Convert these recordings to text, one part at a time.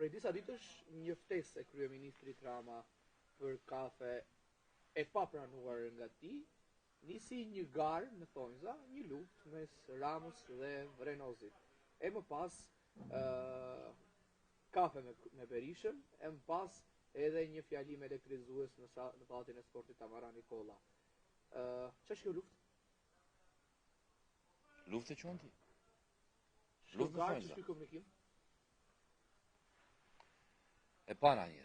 Prej disa ditësh një ftesë e kryeministrit Rama për kafe e pa pranuar nga ti, nisi një garë në thonjza, një luftë mes Ramës dhe Vrenozit. E më pas kafe me Berishën, e më pas edhe një fjalim elektrizues në Pallatin e Sportit Tamara Nikolla. Ç'është kjo luftë? Luftë që ti? Luftë në thonjza. Ç'është ky komunikim? E para një.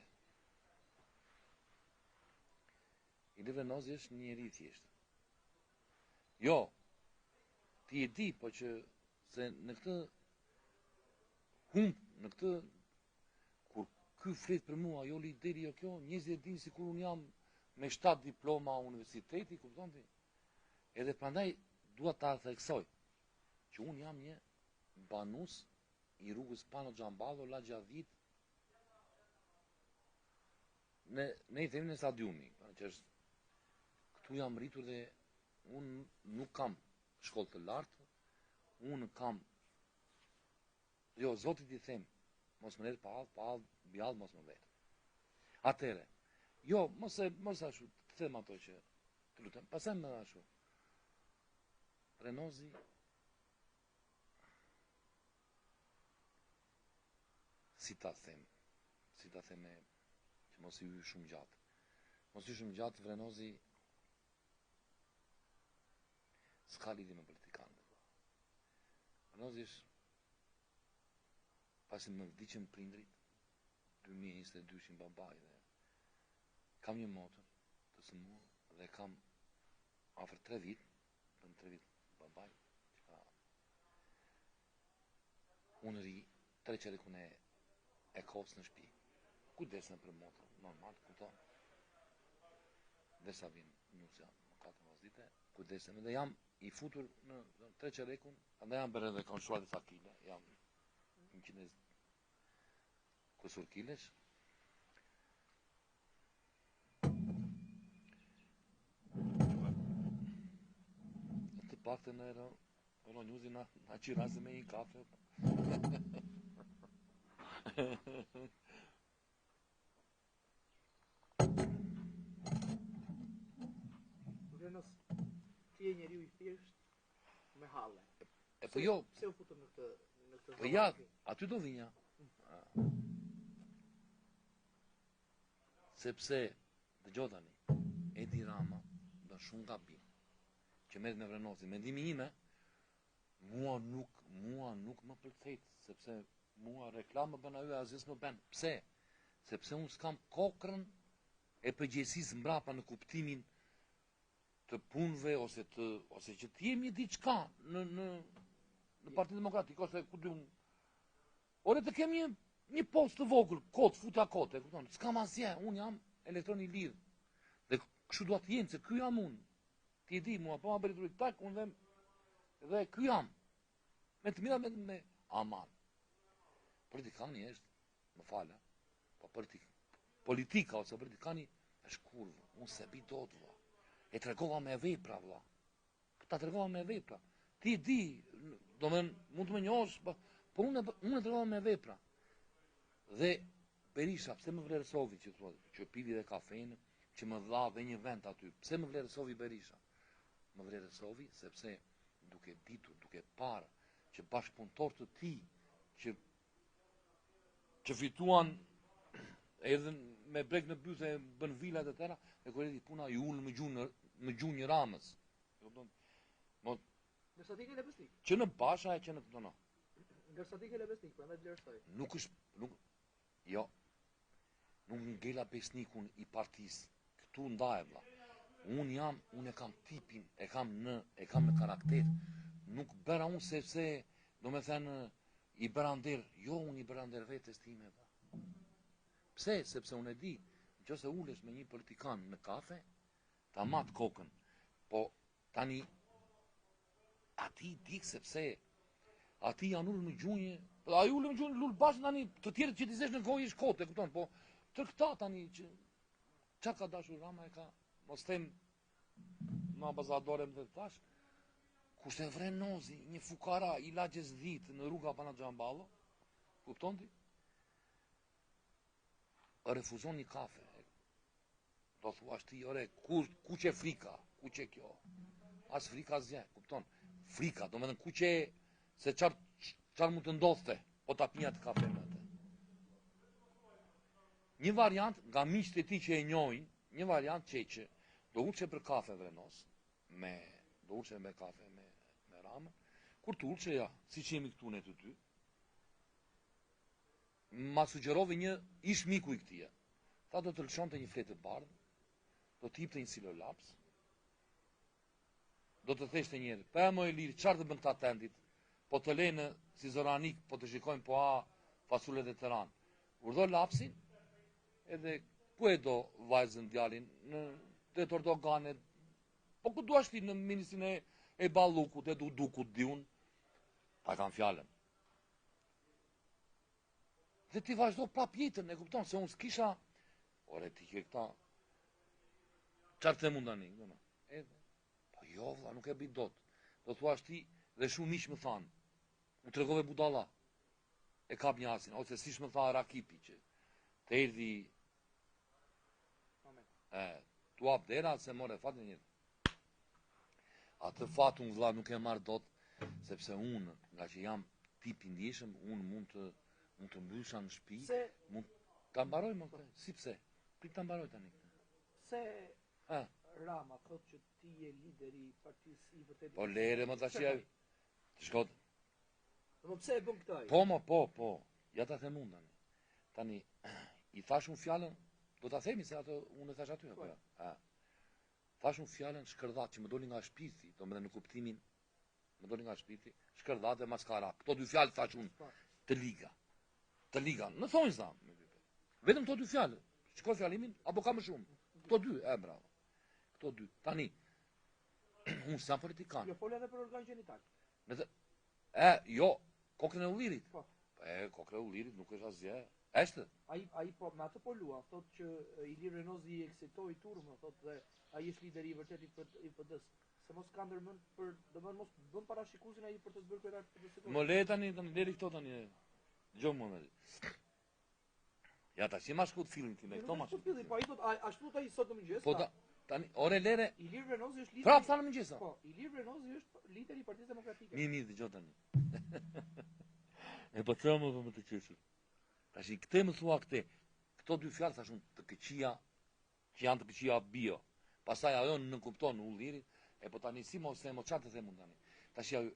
Ili Vrenozi është një njeri thjesht. Jo, ti e di, po që se në këtë në këtë kur ky flet për mua, jo lideri, jo kjo, njerëzit e dinë sikur unë jam me 7 diploma universiteti, kupton ti? Edhe prandaj dua ta theksoj që unë jam një banus i rrugës Pano Xhamballo, Laxhavit, ne i themi në stadiumi, që është këtu jam rritur dhe unë nuk kam shkollë të lartë, unë kam, jo, Zotit i them, mos më let pa allë, bjallë mos më let. Atere, jo, mos ashu, të them ato që të lutem, pasem me ashu. Vrenozi si ta them e që mos i hyj shumë gjatë. Mos i shumë gjatë, Vrenozi s'ka lidhje me politikanët. Vrenozi është pasi më vdiqën prindrit, 2022 babai dhe kam një motër të sëmurë dhe kam afër 3 vit, për 3 vit babai, që ka unë ri, 3 qerekun e kos në shtëpi. Kujdesem për motër, normal, kupton. Derisa vin nusja më 4 dite, kujdesem edhe jam i futur në 3 qerekun, andaj jam bërë edhe kam shuar disa kile, jam 100 kusur kilesh. Të paktën në Euronews na qirase me një kafe. Vrenos, ti e njeriu i thjesht me halle. E po jo. Pse u futëm në këtë? Po ja, aty do vinja. Sepse, dëgjoj tani, Edi Rama do shumë gabim që merret me Vrenozin. Mendimi ime, mua nuk më pëlqejt, sepse mua reklam më bën ajo asgjë më bën. Pse? Sepse unë s'kam kokrën e përgjegjësisë mbrapa në kuptimin të punëve ose që të jemi diçka në Partinë Demokratike ose ku diun. Ore të kemi një post të vogël, futa kote, kupton? S'kam asgjë, unë jam elektron i lidh. Dhe kështu dua të jenë se ky jam unë. Ti e di mua, po ma bëri drejt tak, unë dhe ky jam. Me të mira me aman. Politikani është, më fala, po politika ose politikani është kurvë, unë se bi do të vla. E tregova me vepra, vla. Ta tregova me vepra. Ti di, mund të më njohësh, po unë e tregova me vepra. Dhe Berisha, pse më vlerësovi që pivi dhe kafenë, që më dha dhe një vend aty, pse më vlerësovi Berisha? Më vlerësovi sepse duke ditur, duke parë që bashkëpunëtor të ti që fituan edhe me brek në byse bën vilat e tëra, e kur edhi puna ju unë më gjunë një Ramës. Ndërsa ti ke lebesnik? Që në Basha e që në këtono. Ndërsa ti ke lebesnik, për me vlerësoj. Jo, nuk ngela besnikun i partisë, këtu ndaje vla. Unë e kam tipin, e kam në karakter. Nuk bëra unë sepse, do me thënë, i bërander, jo unë i bërander vetës time vla. Pse? Sepse unë e di, në që se ulesh me një politikan në kafe, ta matë kokën, po tani, ati dik sepse, ati janë ullë më gjunje, a ju ullë më gjunje, lullë bashkë tani, të tjerët që t'i zesh në gojë i shkote, këton, po, të këta tani, që ka dashur Rama e ka, mos them, ma bazadore më dhe të tash, kushte Vrenozi, një fukara, i lagjes dhitë në rruga Pana Xhamballo, kupton ti? refuzon një kafe. Do thuash ti, ore, ku që frika, ku që kjo? As frika zje, kupton? Frika, do me thënë ku që se qarë mund të ndodhte, po ta pinja të kafe me të. Një variant, nga miqtë e ti që e njojnë, një variant që do ullë për kafe vrenos, do ullë me kafe me ramën, kur të ullë ja, si që jemi këtu në të ty, ma sugjerovi një ish miku i këtia. Ta do të lëshon të një fletë të bardhë, do të jipte një silolaps, do të theshte njerë, pa e më e lirë, qarë të bën këta tendit, po të lejnë si zoranik, po të shikojnë po a fasullet e të ranë. Urdho lapsin, edhe ku e do vajzën djalin, në detor do ganet, po ku do ashti në ministrin e balukut, e du dukut diun, ta kam fjallën. Dhe ti vazhdo prap jetën, e kupton, se unë s'kisha, ore ti ke këta, qartë të mundani, po jo, vla, nuk e bit dot. Do thua ti, dhe shumë mish më thanë, u tregove budalla, e kap një asin, ose si shmë tha Rakipi, që të erdi, tu ap dera, se more fatin njërë. Atë fatun, vla, nuk e marrë dot, sepse unë, nga që jam tip i ndjeshëm, unë mund të mbysha në shtëpi, mund ta mbaroj më këtë. Si pse? Prit ta mbaroj tani. Se Rama thot që ti je lideri i partisë i vërtetë. Po lere më tash ja. Shkot. Po pse e bën këtë ai? Po. Ja ta them unë tani. Tani i thash unë fjalën, do ta themi se ato unë e thash aty apo jo. Thash unë fjalën shkërdhat që më doli nga shpirti, domethënë në kuptimin më doli nga shpirti, shkërdhat e maskara. Këto dy fjalë thash unë të liga. Të liga, në thonjë zam. Vetëm këto dy fjalë. Shkoj fjalimin apo ka më shumë? Këto dy, bravo. Këto dy. Tani unë jam politikan. Jo fol edhe për organ gjenital. Jo, kokën e ullirit. Po. Kokën e ullirit nuk është asgjë. Është? Ai po me atë po luan, thotë që Ilir Renozi i eksitoi turmën, thotë dhe ai është lideri i vërtet i PD-s. Se mos ka ndërmend për, domethënë mos bën parashikuesin ai për të bërë kryetar të PD-s. Më le tani deri këto tani. Gjo më me. Ja ta si ma shkut filmin ti me këto ma shkut. Po ai thot ashtu ai sot në mëngjes. Po tani ore lere. Ilir Renozi është lideri. Prap thanë në mëngjes. Po, Ilir Renozi është lideri i Partisë Demokratike. Mirë dëgjoj tani. E po çamo më të qeshur. Tash këtë më thua këtë. Këto dy fjalë thashun të këqija, që janë të këqija bio. Pastaj ajo nuk kupton ullirit, e po tani si mos them çfarë të them unë tani. Tash ajo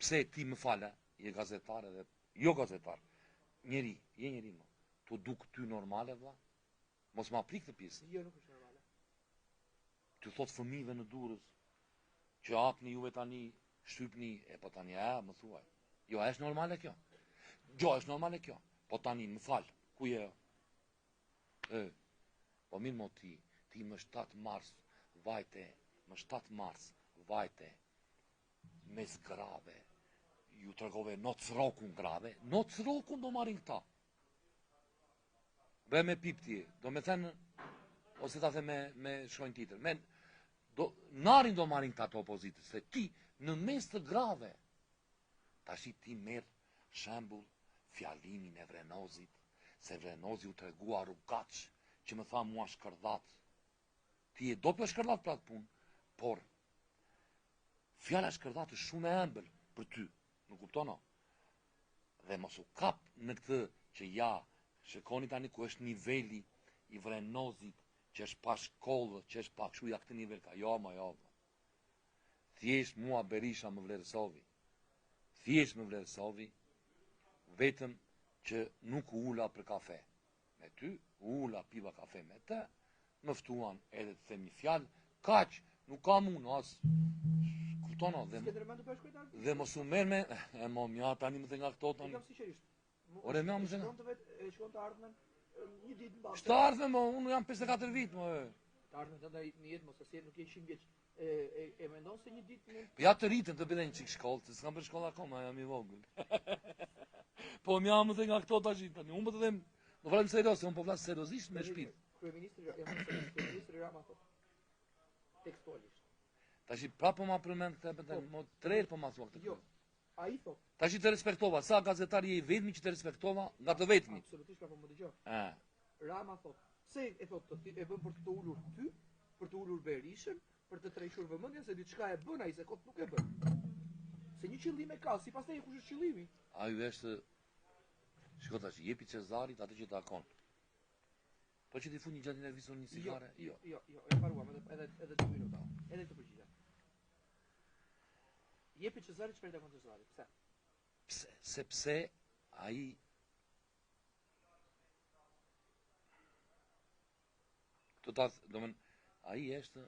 pse ti më fal, je gazetar edhe jo gazetar. Je njeri më. Tu duk ty normale vlla? Mos ma prik këtë pjesë. Jo, nuk është normale. Ty thot fëmijëve në Durrës që hapni juve tani, shtypni, e po tani më thuaj. Jo, është normale kjo. Jo, është normale kjo. Po tani më fal, ku je? Po mirë mo ti më 7 mars vajte, mes grave. Ju tregove nocrokun grave, nocrokun do marrin këta. Bëhe me pipti, do me thënë, ose ta the me shkojnë titër, narin do marrin këta të opozitës, se ti në mes të grave, tash ti merë shembull fjalimin e Vrenozit, se Vrenozi u tregua rrugaq, që më tha mua shkërdhat, ti e do për shkërdhat për atë punë, por fjala shkërdhat është shumë e ëmbël për ty. Nuk kuptono. Dhe mos u kap në këtë që shikoni tani ku është niveli i Vrenozit, që është pa shkollë, që është pa kështu ja këtë nivel ka. Jo. Thjesht mua Berisha më vlerësovi. Vetëm që nuk u ula për kafe. Me ty, u ula piva kafe me te, më ftuan edhe të them një fjalë, kaq, nuk kam unë as. Kuptono dhe mos u merr me mja tani më të nga këto tani. Jam sinqerisht. Ore më shkon të ardhmen një ditë mbas. Të ardhmen unë jam 54 vit më. Të ardhmen ndaj në jetë mos asnjë nuk je 100 vjeç. E mendon se një ditë mund. Ja të rritën të bëjnë çik shkollë, se s'kam bërë shkollë akoma, jam i vogël. Po më jam të nga këto tash tani. Unë po të them, do vëllai serioz, unë po flas seriozisht me shpirt. Kryeministri Rama thotë. Tekstualisht. Tash prapë ma përmend këtë, më tërë po ma thua këtë. Jo. Ai thotë. Tash të respektova, sa gazetari je i vetmi që të respektova nga të vetmi. Absolutisht apo më dëgjoj. Rama thot, pse e thot e bën për të ulur ty, për të ulur Berishën, për të trejshur vëmendjen se diçka e bën ai se kot nuk e bën. Se një qëllim e ka, sipas teje kush është qëllimi? Ai është shiko tash, jepi Cezarit atë që takon. Po që ti fut një gjatë intervistën një cigare? Jo, e paruam edhe 2 minuta. Edhe të përgjigja. Jepi Cezarit çfarë takon Cezarit? Pse? Sepse ai domethënë ai është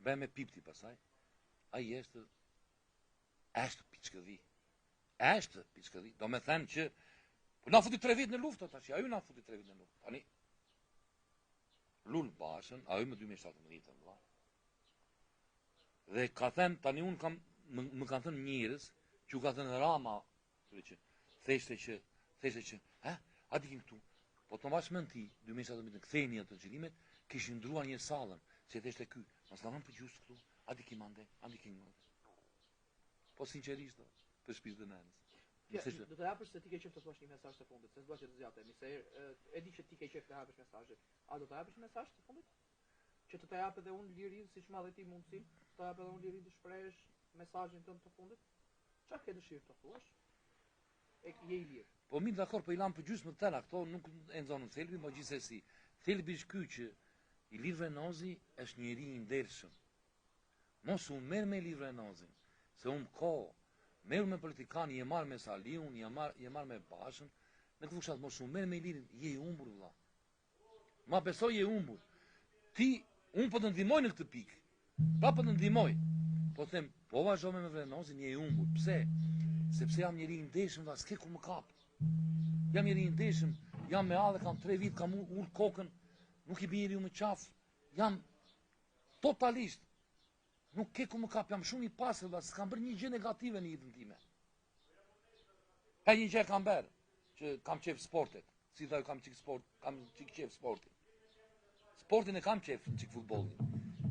bën me pipti pasaj. Ai është piçkëdhi. Është piçkëdhi. Domethënë që po na futi 3 vjet në luftë tash, ai na futi 3 vjet në luftë. Tani Lul Bashën, ai më 2017 valla. Dhe ka thënë tani un kam më kanë thënë njerëz që u ka thënë Rama, që theshte që, a dikim këtu. Po të mbash mend ti 2017 ktheni ato xhirimet, kishin ndruar një sallën, se theshte ky, mos na vën për gjys këtu, a dikim ande. Po sinqerisht, për shtëpisë të nënës. Do të hapësh se ti ke qenë të thuash një mesazh të fundit, se s'dua që të zgjatemi, se e di që ti ke qenë të hapësh mesazhet. A do të hapësh mesazh të fundit? Që të jap edhe unë lirinë siç madhe ti mundsin, të jap edhe unë lirinë të shprehësh mesazhin tënd të fundit? Çfarë ke dëshirë të thuash? Je I lirë. Po mirë, dakor, po I lam për gjysmë të tëra, këto nuk e nxonën thelbin, po gjithsesi. Thelbi është ky që Ilir Venozi është njeri I ndershëm. Mos u merr me Ilir Venozin, se merr me politikanë, je marr me Saliun, je marr me Bashën, në këtë fushat mos u merr me Ilirin, je I humbur vëlla. Ma besoj je humbur. Unë po të ndihmoj në këtë pikë. Pa po të ndihmoj. Po them, po vazhdo me Venozin, je I humbur. Pse? Sepse jam njeri I ndeshëm, valla, s'ke ku më kap. Jam njeri I ndeshëm, jam me adhe, kam 3 vit, kam ul kokën, nuk I bie njeriu më qaf. Jam totalisht nuk ke ku më kap, jam shumë I pastër, valla, s'kam bërë një gjë negative në jetën time. Pa një gjë kam bërë, që kam qef sportet. Si thaj, kam qik qef sportin. Sportin e kam qef, qik futbolin.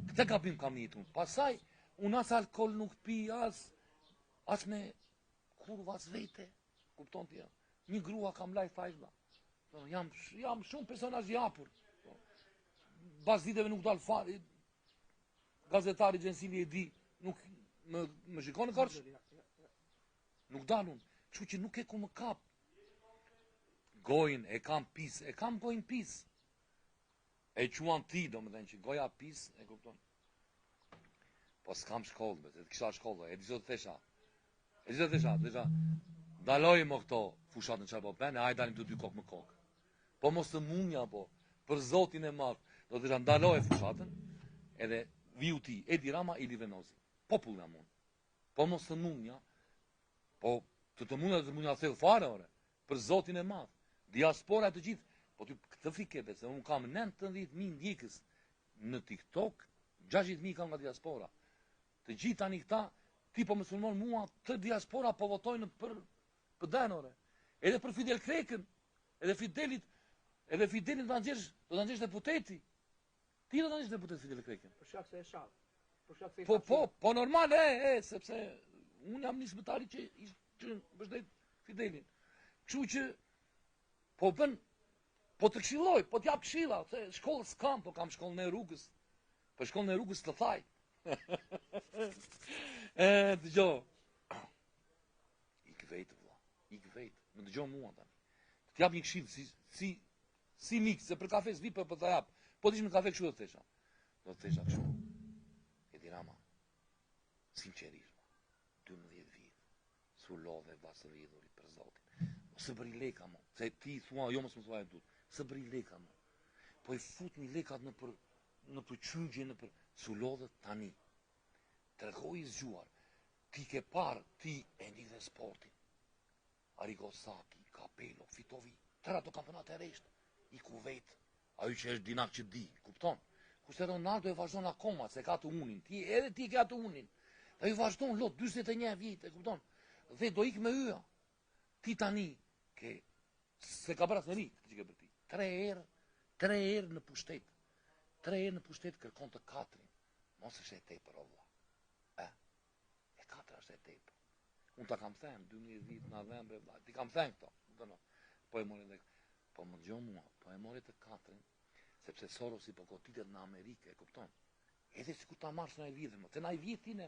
Këtë gabim kam një jetun. Pasaj, unë as alkohol nuk pi, as me kurva as vete. Kupton ti? Një grua kam laj thajshda. Jam shumë personazh I hapur. Bas diteve nuk dal fare. Gazetari Gjensili e di, nuk më shikon në korç. Nuk dalun. Kështu që nuk e ku më kap. Gojën e kam pis, e kam gojën pis. E quan ti, do më dhenë që goja pis, e kupton. Po s'kam shkollë, të kisha shkollë, e dizot thesha. Daloj më këto fushat në qarë po pene, a I dalim të 2 kokë më kokë. Po mos të mundja, po, për zotin e madhë, do të ndaloj fushatën, edhe viu ti, Edi Rama, Ilir Venozi. Popullna mund. Po mos të mundja, po të mundja thellë fare, ore, për zotin e madhë. Diaspora të gjithë, po ty këtë fikete, se unë kam 19.000 ndjekës në TikTok, 60.000 kam nga diaspora. Të gjithë tani këta, ti po më sulmon mua, të diaspora po votojnë për denore. Edhe për Fidel Krekën, edhe Fidelit do të nxjerrësh deputeti. Ti do të nxjerrësh deputet Fidel Krekën. Për shkak se e shall. Po normal, sepse unë jam një zbëtari që mbështet Fidelin. Kështu që po të këshilloj, po t'jap këshilla, se shkollë s'kam, po kam shkollën e rrugës. Po shkollën e rrugës të thaj. Dëgjoj. I këvejtë, më dëgjoj mua tani. T'jap një këshillë si mik, se për kafe s'vi për të jap. Po t'ishmë në kafe kështu do të thesha. Do të thesha kështu. Edi Rama, sinqerisht, 12 vjet, su lodhe vasë rridhuri për Zotin. Së bëri leka mo, se ti thua, jo mos më thua e dut, së bëri leka mo. Po I fut një lekat në për qyngje, në për sulodhët tani. Tregoj I zgjuar, ti ke parë, ti e një dhe sportin. Arrigo Saki, Capello, fitovi, tëra të kampionat e reshtë, I Kuvejt, ajo që është dinak që di, kupton? Kurse Ronaldo e vazhdon akoma, se ka të unin, edhe ti ke atë unin. Dhe I vazhdon lot, 41 vite, kupton? Dhe do ik me yja. Ti tani, se ka bërë asnjëri këtë që ke bërë ti. 3 herë në pushtet. 3 herë në pushtet kërkon të 4-rin. Mos është e tepër, o vlla. E 4 është e tepër. Unë ta kam thënë 12 vit në november, vlla. Ti kam thënë këto. Po e morin dhe. Po më dëgjo mua, po e mori të katrin, sepse Sorosi po kotitet në Amerikë, e kupton? Edhe si ku ta marrës na i lidhëm, te na i vjet ti ne.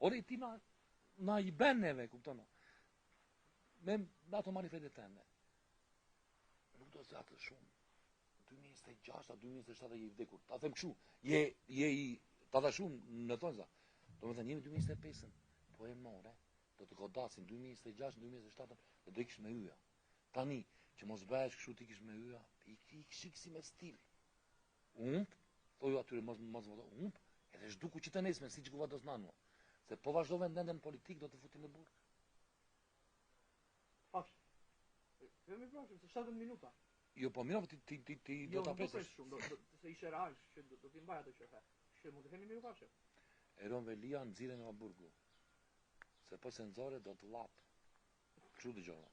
Ore ti na i bën neve, kupton? Me ato marifete tende. Nuk do zatë shumë. 2026, 2027 je i vdekur. Ta them kështu, je i ta tha shumë në tonza. Domethënë jemi 2025-ën, po e more, do të godasin 2026, 2027 dhe do ikish me yja. Tani, që mos bëhesh kështu ti kish me yja, i kishiksi me stil. Thoju atyre mos voto, edhe zhduku që të nesme, si që ku vados nanu. Se po vazhdove ndende në politik, do të futin në burg. Pash. Kemi prashëm, se 70 minuta. Jo, po mira, ti do ta presësh. Se ishe rash, që do t'i mbaj ato që the. Që mund të themi miru pashëm. Eron Velia nxirre nga burgu. Se po se nxore do të llap. Kështu dëgjova.